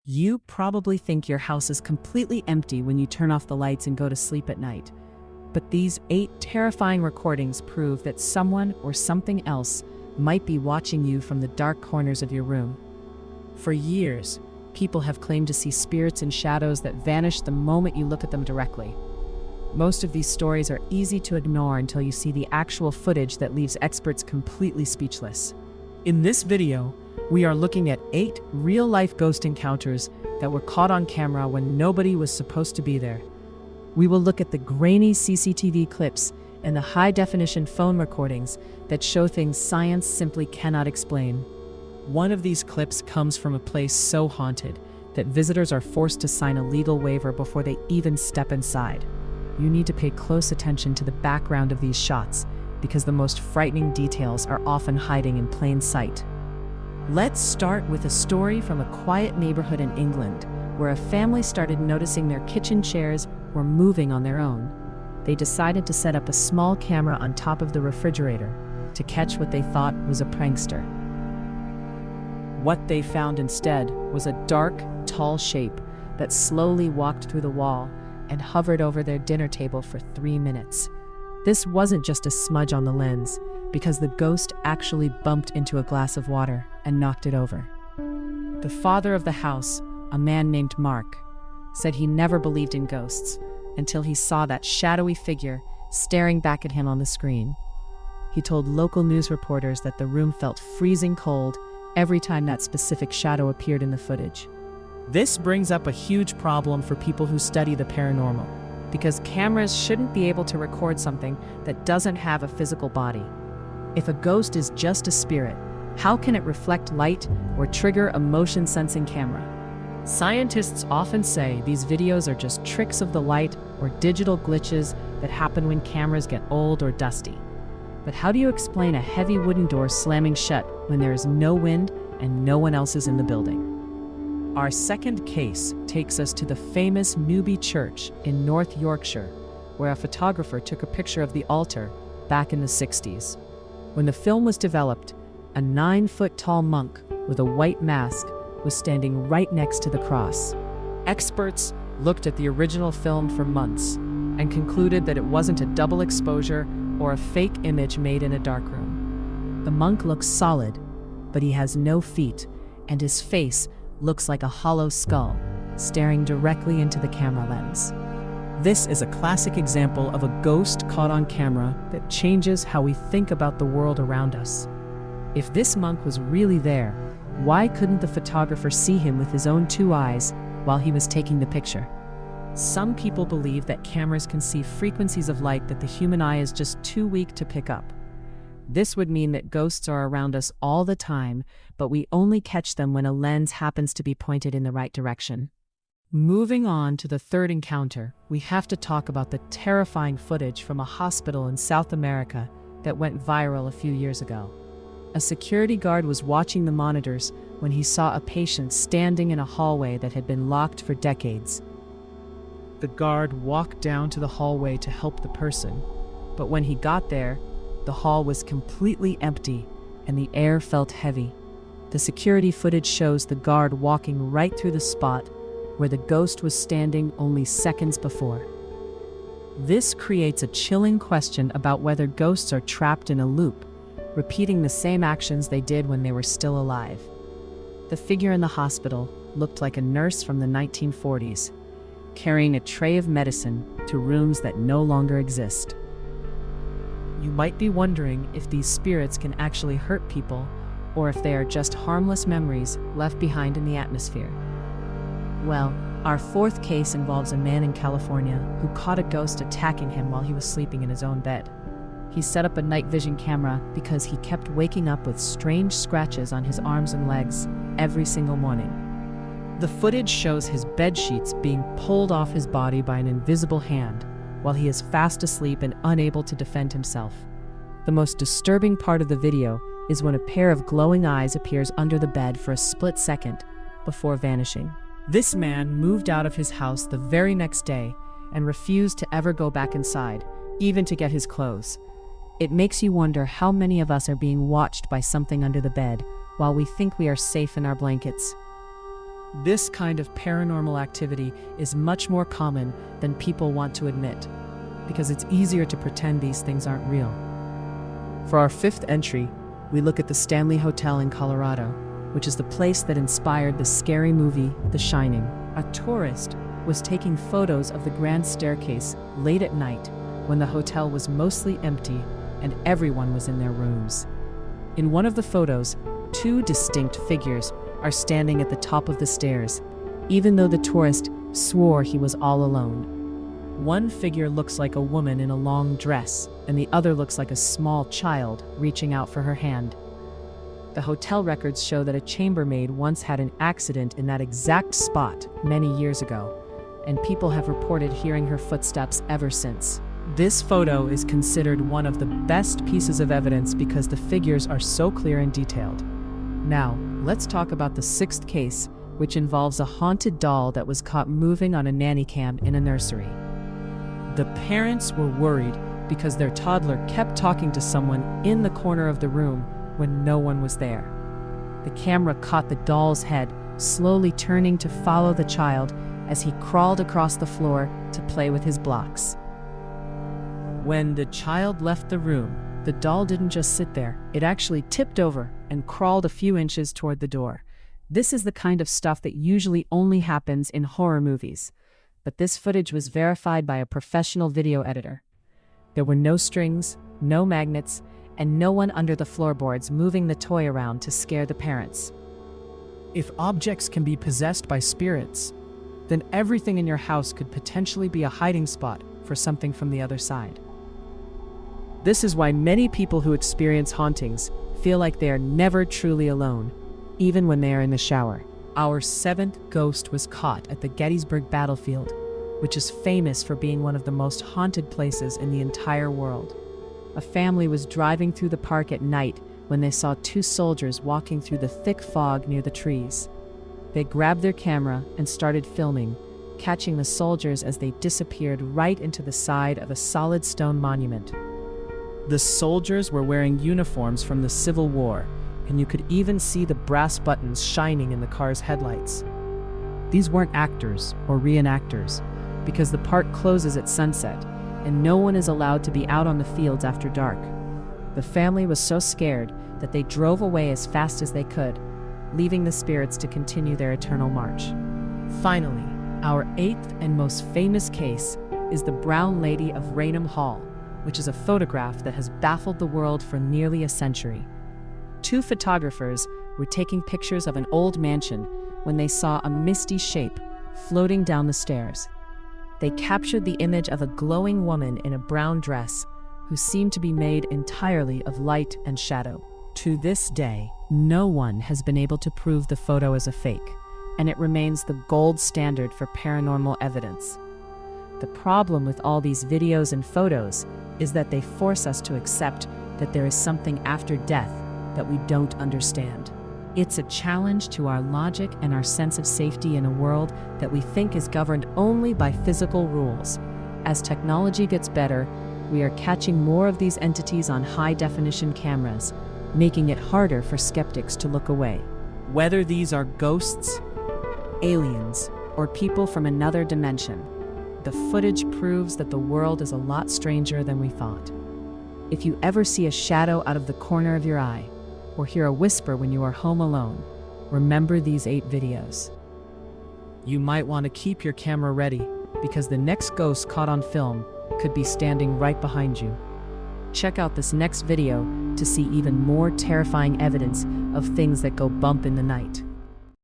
You probably think your house is completely empty when you turn off the lights and go to sleep at night. But these 8 terrifying recordings prove that someone or something else might be watching you from the dark corners of your room. For years, people have claimed to see spirits and shadows that vanish the moment you look at them directly. Most of these stories are easy to ignore until you see the actual footage that leaves experts completely speechless. In this video, we are looking at 8 real-life ghost encounters that were caught on camera when nobody was supposed to be there. We will look at the grainy CCTV clips and the high-definition phone recordings that show things science simply cannot explain. One of these clips comes from a place so haunted that visitors are forced to sign a legal waiver before they even step inside. You need to pay close attention to the background of these shots because the most frightening details are often hiding in plain sight. Let's start with a story from a quiet neighborhood in England where a family started noticing their kitchen chairs were moving on their own. They decided to set up a small camera on top of the refrigerator to catch what they thought was a prankster. What they found instead was a dark, tall shape that slowly walked through the wall and hovered over their dinner table for 3 minutes. This wasn't just a smudge on the lens, because the ghost actually bumped into a glass of water and knocked it over. The father of the house, a man named Mark, said he never believed in ghosts until he saw that shadowy figure staring back at him on the screen. He told local news reporters that the room felt freezing cold every time that specific shadow appeared in the footage. This brings up a huge problem for people who study the paranormal, because cameras shouldn't be able to record something that doesn't have a physical body. If a ghost is just a spirit, how can it reflect light or trigger a motion-sensing camera? Scientists often say these videos are just tricks of the light or digital glitches that happen when cameras get old or dusty. But how do you explain a heavy wooden door slamming shut when there is no wind and no one else is in the building? Our second case takes us to the famous Newby Church in North Yorkshire, where a photographer took a picture of the altar back in the 60s. When the film was developed, a 9-foot-tall monk with a white mask was standing right next to the cross. Experts looked at the original film for months and concluded that it wasn't a double exposure or a fake image made in a darkroom. The monk looks solid, but he has no feet, and his face looks like a hollow skull, staring directly into the camera lens. This is a classic example of a ghost caught on camera that changes how we think about the world around us. If this monk was really there, why couldn't the photographer see him with his own 2 eyes while he was taking the picture? Some people believe that cameras can see frequencies of light that the human eye is just too weak to pick up. This would mean that ghosts are around us all the time, but we only catch them when a lens happens to be pointed in the right direction. Moving on to the third encounter, we have to talk about the terrifying footage from a hospital in South America that went viral a few years ago. A security guard was watching the monitors when he saw a patient standing in a hallway that had been locked for decades. The guard walked down to the hallway to help the person, but when he got there, the hall was completely empty and the air felt heavy. The security footage shows the guard walking right through the spot where the ghost was standing only seconds before. This creates a chilling question about whether ghosts are trapped in a loop, repeating the same actions they did when they were still alive. The figure in the hospital looked like a nurse from the 1940s, carrying a tray of medicine to rooms that no longer exist. You might be wondering if these spirits can actually hurt people, or if they are just harmless memories left behind in the atmosphere. Well, our fourth case involves a man in California who caught a ghost attacking him while he was sleeping in his own bed. He set up a night vision camera because he kept waking up with strange scratches on his arms and legs every single morning. The footage shows his bed sheets being pulled off his body by an invisible hand while he is fast asleep and unable to defend himself. The most disturbing part of the video is when a pair of glowing eyes appears under the bed for a split second before vanishing. This man moved out of his house the very next day and refused to ever go back inside, even to get his clothes. It makes you wonder how many of us are being watched by something under the bed while we think we are safe in our blankets. This kind of paranormal activity is much more common than people want to admit, because it's easier to pretend these things aren't real. For our fifth entry, we look at the Stanley Hotel in Colorado, which is the place that inspired the scary movie The Shining. A tourist was taking photos of the grand staircase late at night when the hotel was mostly empty and everyone was in their rooms. In one of the photos, two distinct figures are standing at the top of the stairs, even though the tourist swore he was all alone. One figure looks like a woman in a long dress, and the other looks like a small child reaching out for her hand. The hotel records show that a chambermaid once had an accident in that exact spot many years ago, and people have reported hearing her footsteps ever since. This photo is considered one of the best pieces of evidence because the figures are so clear and detailed. Now, let's talk about the sixth case, which involves a haunted doll that was caught moving on a nanny cam in a nursery. The parents were worried because their toddler kept talking to someone in the corner of the room when no one was there. The camera caught the doll's head slowly turning to follow the child as he crawled across the floor to play with his blocks. When the child left the room, the doll didn't just sit there. It actually tipped over and crawled a few inches toward the door. This is the kind of stuff that usually only happens in horror movies, but this footage was verified by a professional video editor. There were no strings, no magnets, and no one under the floorboards moving the toy around to scare the parents. If objects can be possessed by spirits, then everything in your house could potentially be a hiding spot for something from the other side. This is why many people who experience hauntings feel like they are never truly alone, even when they are in the shower. Our seventh ghost was caught at the Gettysburg battlefield, which is famous for being one of the most haunted places in the entire world. A family was driving through the park at night when they saw two soldiers walking through the thick fog near the trees. They grabbed their camera and started filming, catching the soldiers as they disappeared right into the side of a solid stone monument. The soldiers were wearing uniforms from the Civil War, and you could even see the brass buttons shining in the car's headlights. These weren't actors or reenactors, because the park closes at sunset, and no one is allowed to be out on the fields after dark. The family was so scared that they drove away as fast as they could, leaving the spirits to continue their eternal march. Finally, our eighth and most famous case is the Brown Lady of Raynham Hall, which is a photograph that has baffled the world for nearly a century. Two photographers were taking pictures of an old mansion when they saw a misty shape floating down the stairs. They captured the image of a glowing woman in a brown dress who seemed to be made entirely of light and shadow. To this day, no one has been able to prove the photo as a fake, and it remains the gold standard for paranormal evidence. The problem with all these videos and photos is that they force us to accept that there is something after death that we don't understand. It's a challenge to our logic and our sense of safety in a world that we think is governed only by physical rules. As technology gets better, we are catching more of these entities on high-definition cameras, making it harder for skeptics to look away. Whether these are ghosts, aliens, or people from another dimension, the footage proves that the world is a lot stranger than we thought. If you ever see a shadow out of the corner of your eye, or hear a whisper when you are home alone, remember these 8 videos. You might want to keep your camera ready, because the next ghost caught on film could be standing right behind you. Check out this next video to see even more terrifying evidence of things that go bump in the night.